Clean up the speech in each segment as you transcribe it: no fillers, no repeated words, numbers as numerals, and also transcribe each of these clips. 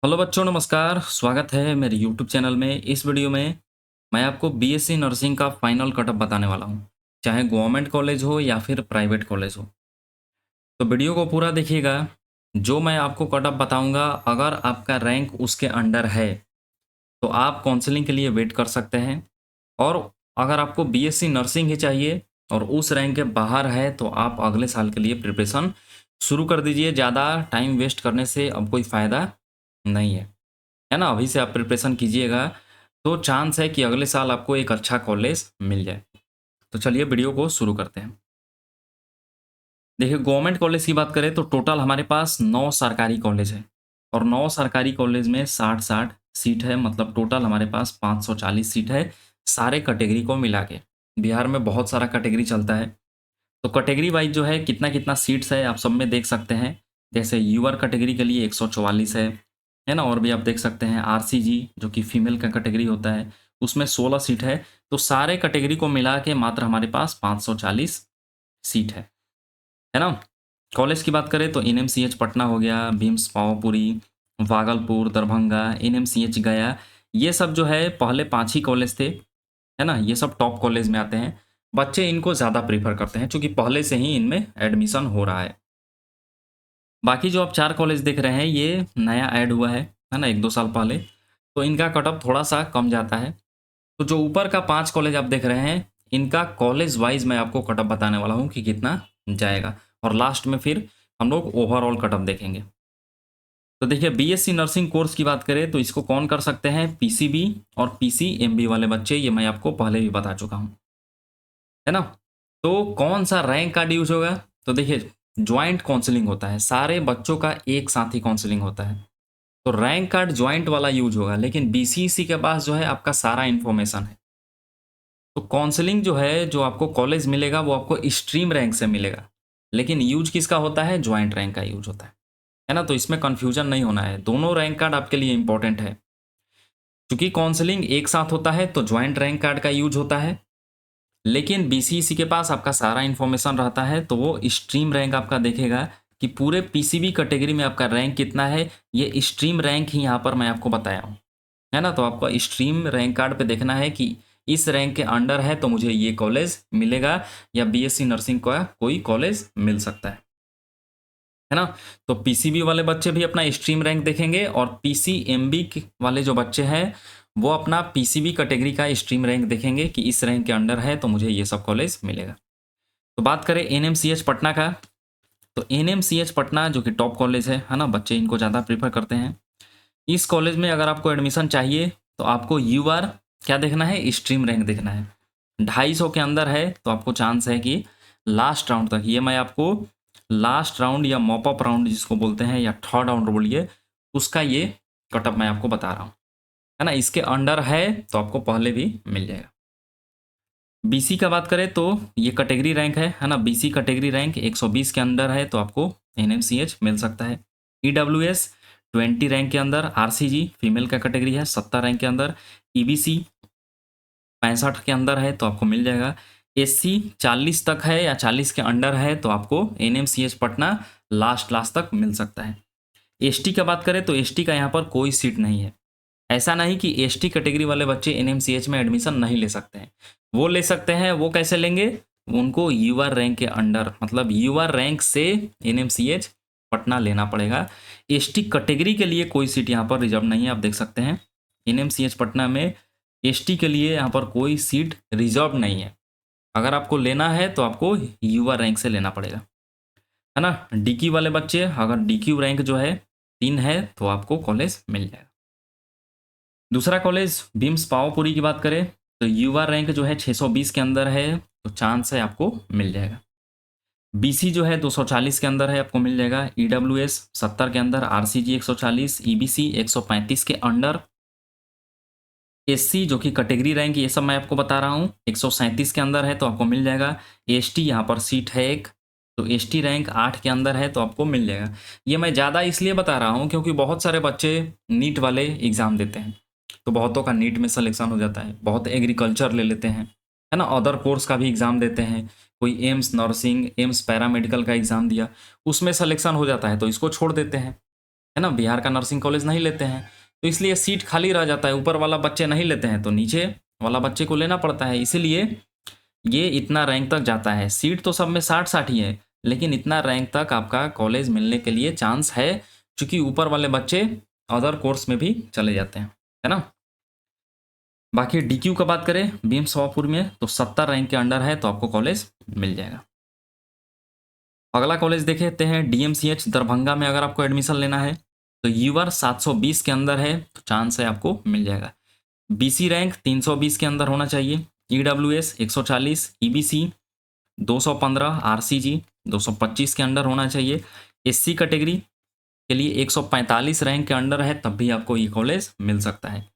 Hello बच्चों, नमस्कार। स्वागत है मेरे यूट्यूब चैनल में। इस वीडियो में मैं आपको बीएससी नर्सिंग का फाइनल कटअप बताने वाला हूँ, चाहे गवर्नमेंट कॉलेज हो या फिर प्राइवेट कॉलेज हो। तो वीडियो को पूरा देखिएगा। जो मैं आपको कटअप बताऊंगा, अगर आपका रैंक उसके अंडर है तो आप काउंसलिंग के लिए वेट कर सकते हैं। और अगर आपको बीएससी नर्सिंग ही चाहिए और उस रैंक के बाहर है तो आप अगले साल के लिए प्रिपरेशन शुरू कर दीजिए। ज़्यादा टाइम वेस्ट करने से अब कोई फ़ायदा नहीं है ना। अभी से आप प्रिपरेशन कीजिएगा तो चांस है कि अगले साल आपको एक अच्छा कॉलेज मिल जाए। तो चलिए वीडियो को शुरू करते हैं। देखिए, गवर्नमेंट कॉलेज की बात करें तो टोटल हमारे पास 9 सरकारी कॉलेज है और 9 सरकारी कॉलेज में 60-60 सीट है। मतलब टोटल हमारे पास 540 सीट है, सारे कैटेगरी को मिला के। बिहार में बहुत सारा कैटेगरी चलता है, तो कैटेगरी वाइज जो है कितना कितना सीट्स है आप सब में देख सकते हैं। जैसे यूआर कैटेगरी के लिए 144 है ना। और भी आप देख सकते हैं आरसीजी जो कि फीमेल का कैटेगरी होता है, उसमें 16 सीट है। तो सारे कैटेगरी को मिला के मात्र हमारे पास 540 सीट है ना। कॉलेज की बात करें तो एनएमसीएच पटना हो गया, बिम्स पावापुरी, भागलपुर, दरभंगा, एनएमसीएच गया। ये सब जो है पहले 5 ही कॉलेज थे, है ना। ये सब टॉप कॉलेज में आते हैं। बच्चे इनको ज़्यादा प्रेफर करते हैं क्योंकि पहले से ही इनमें एडमिशन हो रहा है। बाकी जो आप 4 कॉलेज देख रहे हैं ये नया ऐड हुआ है ना, 1-2 साल पहले। तो इनका कटऑफ थोड़ा-सा कम जाता है। तो जो ऊपर का 5 कॉलेज आप देख रहे हैं, इनका कॉलेज वाइज़ मैं आपको कटऑफ बताने वाला हूँ कि कितना जाएगा। और लास्ट में फिर हम लोग ओवरऑल कटऑफ देखेंगे। तो देखिए, बीएससी नर्सिंग कोर्स की बात करें तो इसको कौन कर सकते हैं? पीसीबी और पीसीएमबी वाले बच्चे, ये मैं आपको पहले भी बता चुका हूँ, है ना। तो कौन सा रैंक कार्ड यूज होगा? तो देखिए, ज्वाइंट काउंसलिंग होता है, सारे बच्चों का एक साथ ही काउंसलिंग होता है। तो रैंक कार्ड ज्वाइंट वाला यूज होगा, लेकिन बीसीईसी के पास जो है आपका सारा इन्फॉर्मेशन है। तो काउंसलिंग जो है, जो आपको कॉलेज मिलेगा वो आपको स्ट्रीम रैंक से मिलेगा, लेकिन यूज किसका होता है? ज्वाइंट रैंक का यूज होता है ना। तो इसमें कंफ्यूजन नहीं होना है, दोनों रैंक कार्ड आपके लिए इंपॉर्टेंट है। क्योंकि काउंसलिंग एक साथ होता है तो ज्वाइंट रैंक कार्ड का यूज होता है, लेकिन बीसीईसी के पास आपका सारा इन्फॉर्मेशन रहता है तो वो स्ट्रीम रैंक आपका देखेगा कि पूरे पीसीबी कैटेगरी में आपका रैंक कितना है। ये स्ट्रीम रैंक ही यहाँ पर मैं आपको बताया हूँ, है ना। तो आपको स्ट्रीम रैंक कार्ड पे देखना है कि इस रैंक के अंडर है तो मुझे ये कॉलेज मिलेगा या बीएससी नर्सिंग का कोई कॉलेज मिल सकता है ना। तो पीसीबी वाले बच्चे भी अपना स्ट्रीम रैंक देखेंगे और पीसीएमबी वाले जो बच्चे हैं वो अपना पीसीबी कैटेगरी का स्ट्रीम रैंक देखेंगे कि इस रैंक के अंडर है तो मुझे ये सब कॉलेज मिलेगा। तो बात करें एनएमसीएच पटना का, तो एनएमसीएच पटना जो कि टॉप कॉलेज है ना, बच्चे इनको ज़्यादा प्रीफर करते हैं। इस कॉलेज में अगर आपको एडमिशन चाहिए तो आपको यूआर क्या देखना है? स्ट्रीम रैंक देखना है। 250 के अंदर है तो आपको चांस है कि लास्ट राउंड तक, ये मैं आपको लास्ट राउंड या मॉप अप राउंड जिसको बोलते हैं या थर्ड राउंड बोलिए, उसका ये कटअप मैं आपको बता रहा हूँ, है ना। इसके अंडर है तो आपको पहले भी मिल जाएगा। बीसी का बात करें तो ये कैटेगरी रैंक है ना। बीसी कैटेगरी रैंक 120 के अंदर है तो आपको एनएमसीएच मिल सकता है। ईडब्ल्यूएस 20 रैंक के अंदर, आरसीजी फीमेल का कैटेगरी है 70 रैंक के अंदर, ईबीसी 65 के अंदर है तो आपको मिल जाएगा। एससी 40 तक है या 40 के अंडर है तो आपको एनएमसीएच पटना लास्ट लास्ट तक मिल सकता है। एसटी का बात करें तो एसटी का यहाँ पर कोई सीट नहीं है। ऐसा नहीं कि एसटी कैटेगरी वाले बच्चे एनएमसीएच में एडमिशन नहीं ले सकते हैं, वो ले सकते हैं। वो कैसे लेंगे? उनको यूआर रैंक के अंडर, मतलब यूआर रैंक से एनएमसीएच पटना लेना पड़ेगा। एसटी कैटेगरी के लिए कोई सीट यहाँ पर रिजर्व नहीं है, आप देख सकते हैं एनएमसीएच पटना में एसटी के लिए यहाँ पर कोई सीट रिजर्व नहीं है। अगर आपको लेना है तो आपको यूआर रैंक से लेना पड़ेगा, है ना। डीक्यू वाले बच्चे, अगर डीक्यू रैंक जो है 3 है तो आपको कॉलेज मिल जाएगा। दूसरा कॉलेज बिम्स पावापुरी की बात करें तो युवा रैंक जो है 620 के अंदर है तो चांस है आपको मिल जाएगा। बीसी जो है 240 के अंदर है, आपको मिल जाएगा। ईडब्ल्यूएस 70 के अंदर, आरसीजी 140, ईबीसी 135 के अंडर, एससी जो कि कैटेगरी रैंक, ये सब मैं आपको बता रहा हूँ 137 के अंदर है तो आपको मिल जाएगा। एसटी यहाँ पर सीट है एक, तो एसटी रैंक 8 के अंदर है तो आपको मिल जाएगा। ये मैं ज़्यादा इसलिए बता रहा हूँ क्योंकि बहुत सारे बच्चे नीट वाले एग्ज़ाम देते हैं तो बहुतों का नीट में सिलेक्शन हो जाता है। बहुत एग्रीकल्चर ले लेते हैं, है ना। अदर कोर्स का भी एग्ज़ाम देते हैं, कोई एम्स नर्सिंग, एम्स पैरामेडिकल का एग्ज़ाम दिया, उसमें सिलेक्शन हो जाता है तो इसको छोड़ देते हैं। है ना, बिहार का नर्सिंग कॉलेज नहीं लेते हैं, तो इसलिए सीट खाली रह जाता है, ऊपर वाला बच्चे नहीं लेते हैं तो नीचे वाला बच्चे को लेना पड़ता है, इसीलिए ये इतना रैंक तक जाता है। सीट तो सब में 60-60 ही है, लेकिन इतना रैंक तक आपका कॉलेज मिलने के लिए चांस है, क्योंकि ऊपर वाले बच्चे अदर कोर्स में भी चले जाते हैं, है ना। बाकी डीक्यू का बात करें बीएम सोहापुर में तो 70 रैंक के अंडर है तो आपको कॉलेज मिल जाएगा। अगला कॉलेज देखते हैं डीएमसीएच दरभंगा में। अगर आपको एडमिशन लेना है तो यूआर 720 के अंदर है तो चांस है आपको मिल जाएगा। बीसी रैंक 320 के अंदर होना चाहिए, ईडब्ल्यूएस 140, ईबीसी 215, आरसीजी 225 के अंडर होना चाहिए। एससी कैटेगरी के लिए 145 रैंक के अंडर है तब भी आपको ये कॉलेज मिल सकता है।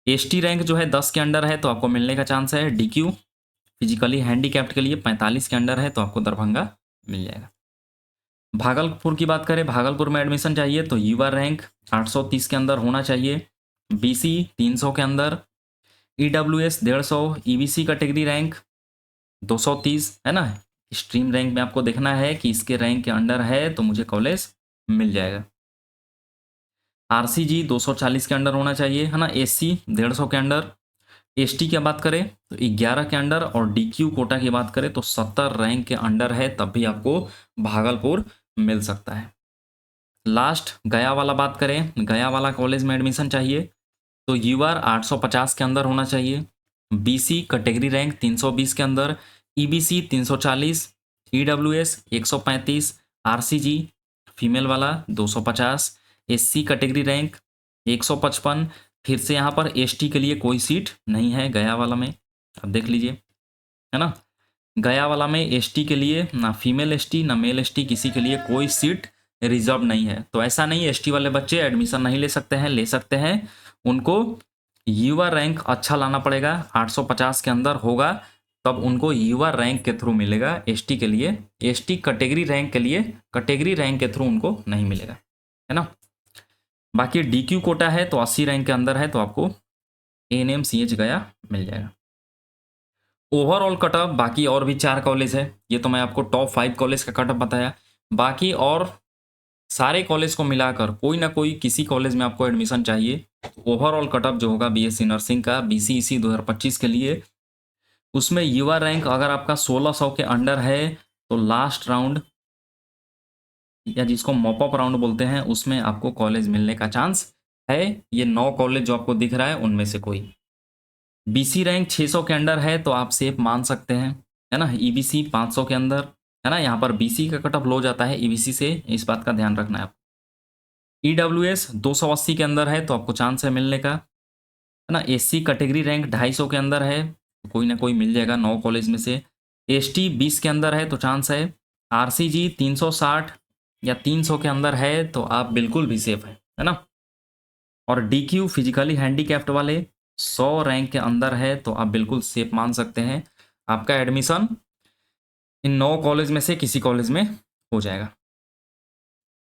एसटी रैंक जो है 10 के अंडर है तो आपको मिलने का चांस है। डीक्यू फिजिकली हैंडीकैप्ड के लिए 45 के अंडर है तो आपको दरभंगा मिल जाएगा। भागलपुर की बात करें, भागलपुर में एडमिशन चाहिए तो युवा रैंक 830 के अंदर होना चाहिए, बीसी 300 के अंदर, ईडब्ल्यूएस 150, ईबीसी कैटेगरी रैंक 230, है ना। स्ट्रीम रैंक में आपको देखना है कि इसके रैंक के अंडर है तो मुझे कॉलेज मिल जाएगा। आरसीजी 240 के अंडर होना चाहिए, है ना। एससी 150 के अंडर, एसटी की बात करें तो 11 के अंडर, और डीक्यू कोटा की बात करें तो 70 रैंक के अंडर है तब भी आपको भागलपुर मिल सकता है। लास्ट गया वाला बात करें, गया वाला कॉलेज में एडमिशन चाहिए तो यूआर 850 के अंदर होना चाहिए, बीसी कैटेगरी रैंक 320 के अंदर, ईबीसी 340, ईडब्ल्यूएस 135, आरसीजी फीमेल वाला 250, एससी कैटेगरी रैंक 155। फिर से यहाँ पर एसटी के लिए कोई सीट नहीं है गया वाला में, अब देख लीजिए, है ना। गया वाला में एसटी के लिए ना फीमेल एसटी ना मेल एसटी किसी के लिए कोई सीट रिजर्व नहीं है। तो ऐसा नहीं है एसटी वाले बच्चे एडमिशन नहीं ले सकते हैं, ले सकते हैं। उनको युवा रैंक अच्छा लाना पड़ेगा, 850 के अंदर होगा तब उनको युवा रैंक के थ्रू मिलेगा। एसटी के लिए, एसटी कैटेगरी रैंक के लिए कैटेगरी रैंक के थ्रू उनको नहीं मिलेगा, है ना। बाकी डीक्यू कोटा है तो 80 रैंक के अंदर है तो आपको एएनएमसीएच गया मिल जाएगा। ओवरऑल कटअप बाकी और भी 4 कॉलेज है, ये तो मैं आपको टॉप 5 कॉलेज का कटअप बताया। बाकी और सारे कॉलेज को मिलाकर कोई ना कोई किसी कॉलेज में आपको एडमिशन चाहिए, ओवरऑल कटअप जो होगा बीएससी नर्सिंग का बीसीईसी 2025 के लिए, उसमें युवा रैंक अगर आपका 1600 के अंडर है तो लास्ट राउंड या जिसको मॉपअप राउंड बोलते हैं उसमें आपको कॉलेज मिलने का चांस है। ये 9 कॉलेज जो आपको दिख रहा है उनमें से कोई। बीसी रैंक 600 के अंडर है तो आप सेफ मान सकते हैं, है ना। ईबीसी 500 के अंदर, है ना। यहाँ पर बीसी का कटअप लो जाता है ईबीसी से, इस बात का ध्यान रखना है आपको। ईडब्ल्यूएस 280 के अंदर है तो आपको चांस है मिलने का, है ना। एससी कैटेगरी रैंक 250 के अंदर है तो कोई ना कोई मिल जाएगा 9 कॉलेज में से। एसटी 20 के अंदर है तो चांस है। आरसीजी 360 या 300 के अंदर है तो आप बिल्कुल भी सेफ है ना। और डीक्यू फिजिकली हैंडीकैप्ड वाले 100 रैंक के अंदर है तो आप बिल्कुल सेफ मान सकते हैं, आपका एडमिशन इन 9 कॉलेज में से किसी कॉलेज में हो जाएगा,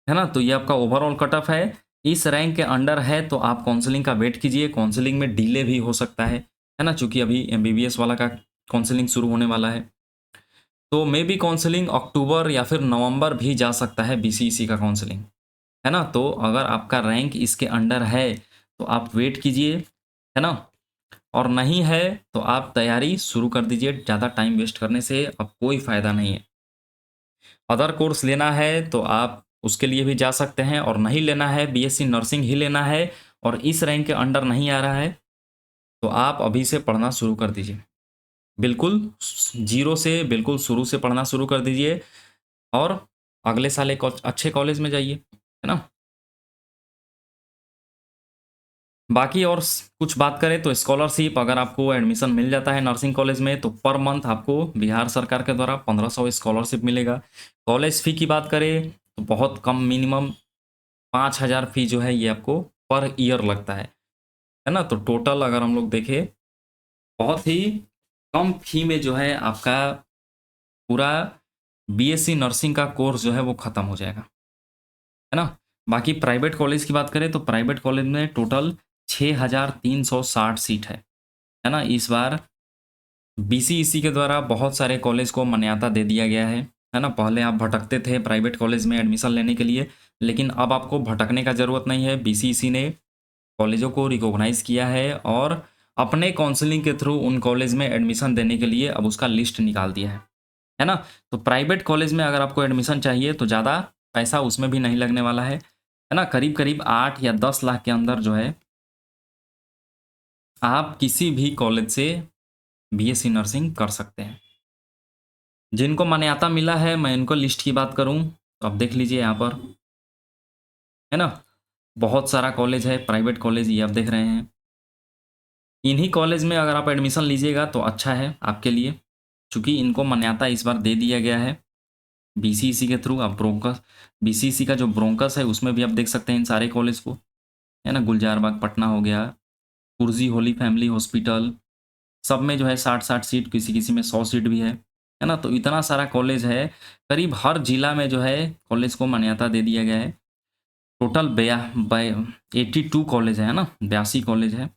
है ना। तो ये आपका ओवरऑल कट ऑफ है। इस रैंक के अंडर है तो आप काउंसलिंग का वेट कीजिए, काउंसलिंग में डिले भी हो सकता है ना, चूंकि अभी एमबीबीएस वाला का काउंसलिंग शुरू होने वाला है। तो मे बी काउंसलिंग अक्टूबर या फिर नवंबर भी जा सकता है बीसीईसी का काउंसलिंग, है ना। तो अगर आपका रैंक इसके अंडर है तो आप वेट कीजिए, है ना। और नहीं है तो आप तैयारी शुरू कर दीजिए, ज़्यादा टाइम वेस्ट करने से अब कोई फ़ायदा नहीं है। अदर कोर्स लेना है तो आप उसके लिए भी जा सकते हैं, और नहीं लेना है बीएससी नर्सिंग ही लेना है और इस रैंक के अंडर नहीं आ रहा है तो आप अभी से पढ़ना शुरू कर दीजिए। बिल्कुल जीरो से, बिल्कुल शुरू से पढ़ना शुरू कर दीजिए और अगले साल एक अच्छे कॉलेज में जाइए, है ना। बाकी और कुछ बात करें तो स्कॉलरशिप अगर आपको एडमिशन मिल जाता है नर्सिंग कॉलेज में तो पर मंथ आपको बिहार सरकार के द्वारा 1500 स्कॉलरशिप मिलेगा। कॉलेज फ़ी की बात करें तो बहुत कम, मिनिमम 5000 फी जो है ये आपको पर ईयर लगता है ना। तो टोटल अगर हम लोग देखें बहुत ही कम फी में जो है आपका पूरा बीएससी नर्सिंग का कोर्स जो है वो ख़त्म हो जाएगा, है ना। बाकी प्राइवेट कॉलेज की बात करें तो प्राइवेट कॉलेज में टोटल 6360 सीट है ना। इस बार बीसीईसी के द्वारा बहुत सारे कॉलेज को मान्यता दे दिया गया है, है ना? पहले आप भटकते थे प्राइवेट कॉलेज में एडमिशन लेने के लिए, लेकिन अब आपको भटकने का ज़रूरत नहीं है। बीसीईसी ने कॉलेजों को रिकॉग्नाइज़ किया है और अपने काउंसलिंग के थ्रू उन कॉलेज में एडमिशन देने के लिए अब उसका लिस्ट निकाल दिया है ना? तो प्राइवेट कॉलेज में अगर आपको एडमिशन चाहिए तो ज़्यादा पैसा उसमें भी नहीं लगने वाला है ना? करीब-करीब 8 या 10 लाख के अंदर जो है, आप किसी भी कॉलेज से बीएससी नर्सिंग कर सकते हैं। जिनको मान्यता मिला है, मैं इनको लिस्ट की बात करूँ, तो आप देख लीजिए यहाँ पर, है ना? बहुत सारा कॉलेज है, प्राइवेट कॉलेज ये आप देख रहे हैं। इन्हीं कॉलेज में अगर आप एडमिशन लीजिएगा तो अच्छा है आपके लिए, चूँकि इनको मान्यता इस बार दे दिया गया है बीसीईसी के थ्रू। आप ब्रोंकस बीसीईसी का जो ब्रोंकस है उसमें भी आप देख सकते हैं इन सारे कॉलेज को, है ना? गुलज़ार बाग पटना हो गया, कुर्जी होली फैमिली हॉस्पिटल, सब में जो है 60-60 सीट, किसी-किसी में 100 सीट भी है ना? तो इतना सारा कॉलेज है, करीब हर जिला में जो है कॉलेज को मान्यता दे दिया गया है। टोटल 82 कॉलेज है ना? 82 कॉलेज है।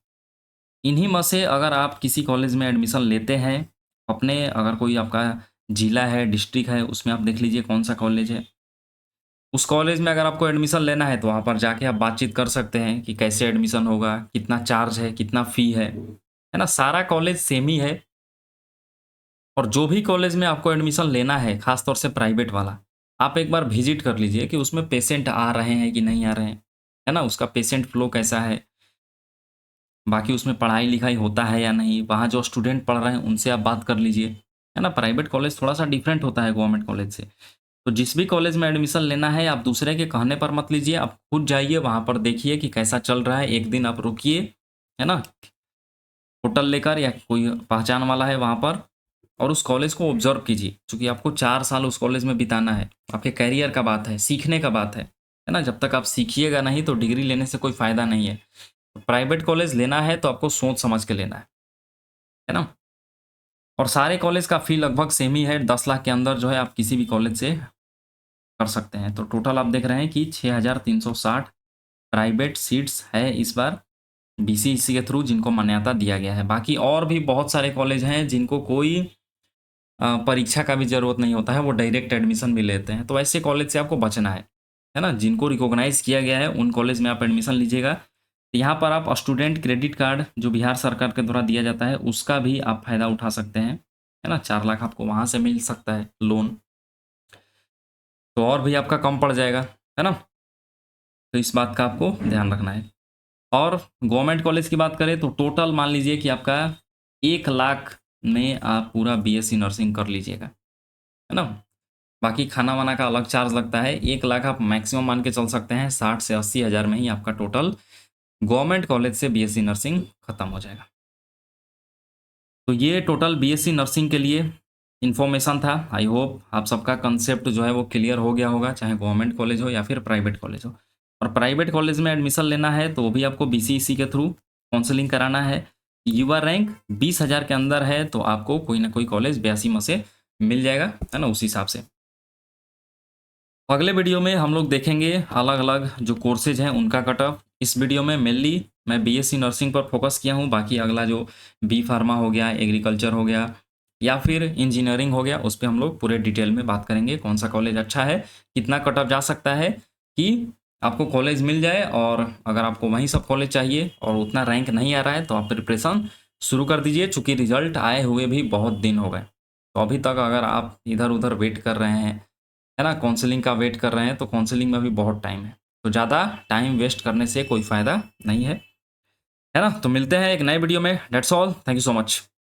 इन्हीं में से अगर आप किसी कॉलेज में एडमिशन लेते हैं, अपने अगर कोई आपका जिला है, डिस्ट्रिक्ट है, उसमें आप देख लीजिए कौन-सा कॉलेज है। उस कॉलेज में अगर आपको एडमिशन लेना है, तो वहाँ पर जाके आप बातचीत कर सकते हैं कि कैसे एडमिशन होगा, कितना चार्ज है, कितना फ़ी है ना? सारा कॉलेज सेम ही है और जो भी कॉलेज में आपको एडमिशन लेना है, ख़ास तौर से प्राइवेट वाला, आप एक बार विज़िट कर लीजिए कि उसमें पेशेंट आ रहे हैं कि नहीं आ रहे हैं, है ना? उसका पेशेंट फ्लो कैसा है? बाकी उसमें पढ़ाई-लिखाई होता है या नहीं? वहाँ जो स्टूडेंट पढ़ रहे हैं, उनसे आप बात कर लीजिए, है ना? प्राइवेट कॉलेज थोड़ा-सा डिफरेंट होता है गवर्नमेंट कॉलेज से। तो जिस भी कॉलेज में एडमिशन लेना है, आप दूसरे के कहने पर मत लीजिए, आप खुद जाइए, वहाँ पर देखिए कि कैसा चल रहा है, एक दिन आप रुकिए, है ना? होटल लेकर या कोई पहचान वाला है वहाँ पर और उस कॉलेज को ऑब्ज़र्व कीजिए, चूँकि आपको 4 साल उस कॉलेज में बिताना है। आपके करियर का बात है, सीखने का बात है ना? जब तक आप सीखिएगा नहीं, तो डिग्री लेने से कोई फ़ायदा नहीं है। प्राइवेट कॉलेज लेना है, तो आपको सोच समझ के लेना है ना? और सारे कॉलेज का फ़ी लगभग सेम ही है, 10 लाख के अंदर जो है आप किसी भी कॉलेज से कर सकते हैं। तो टोटल आप देख रहे हैं कि 6360 प्राइवेट सीट्स है इस बार बीसीईसी के थ्रू जिनको मान्यता दिया गया है। बाकी और भी बहुत सारे कॉलेज हैं जिनको कोई परीक्षा का भी ज़रूरत नहीं होता है, वो डायरेक्ट एडमिशन भी लेते हैं। तो ऐसे कॉलेज से आपको बचना है ना? जिनको रिकॉग्नाइज़ किया गया है, उन कॉलेज में आप एडमिशन लीजिएगा। यहाँ पर आप स्टूडेंट क्रेडिट कार्ड जो बिहार सरकार के द्वारा दिया जाता है, उसका भी आप फ़ायदा उठा सकते हैं, है ना? 4 लाख आपको वहाँ से मिल सकता है लोन, तो और भी आपका कम पड़ जाएगा, है ना? तो इस बात का आपको ध्यान रखना है। और गवर्नमेंट कॉलेज की बात करें तो टोटल मान लीजिए कि आपका 1 लाख में आप पूरा बीएससी नर्सिंग कर लीजिएगा, है ना? बाकी खाना-वाना का अलग चार्ज लगता है। 1 लाख आप मैक्सिमम मान के चल सकते हैं, 60 से 80 हज़ार में ही आपका टोटल गवर्नमेंट कॉलेज से बीएससी नर्सिंग खत्म हो जाएगा। तो ये टोटल बीएससी नर्सिंग के लिए इन्फॉर्मेशन था। आई होप आप सबका कंसेप्ट जो है वो क्लियर हो गया होगा, चाहे गवर्नमेंट कॉलेज हो या फिर प्राइवेट कॉलेज हो। और प्राइवेट कॉलेज में एडमिशन लेना है तो वो भी आपको बीसीईसी के थ्रू काउंसलिंग कराना है। युवा रैंक 20,000 के अंदर है तो आपको कोई ना कोई कॉलेज 82 में से मिल जाएगा, है ना? उस हिसाब से। अगले वीडियो में हम लोग देखेंगे अलग-अलग जो कोर्सेज हैं उनका कट ऑफ। इस वीडियो में मेनली मैं बीएससी नर्सिंग पर फोकस किया हूँ, बाकी अगला जो बी फार्मा हो गया, एग्रीकल्चर हो गया या फिर इंजीनियरिंग हो गया, उस पे हम लोग पूरे डिटेल में बात करेंगे, कौन सा कॉलेज अच्छा है, कितना कट ऑफ जा सकता है कि आपको कॉलेज मिल जाए। और अगर आपको वही सब कॉलेज चाहिए और उतना रैंक नहीं आ रहा है तो आप प्रिपरेशन शुरू कर दीजिए, चूँकि रिजल्ट आए हुए भी बहुत दिन हो गए। तो अभी तक अगर आप इधर-उधर वेट कर रहे हैं, है ना? काउंसलिंग का वेट कर रहे हैं, तो काउंसलिंग में भी बहुत टाइम है। तो ज़्यादा टाइम वेस्ट करने से कोई फ़ायदा नहीं है। है ना? तो मिलते हैं एक नए वीडियो में। That's all. Thank you so much.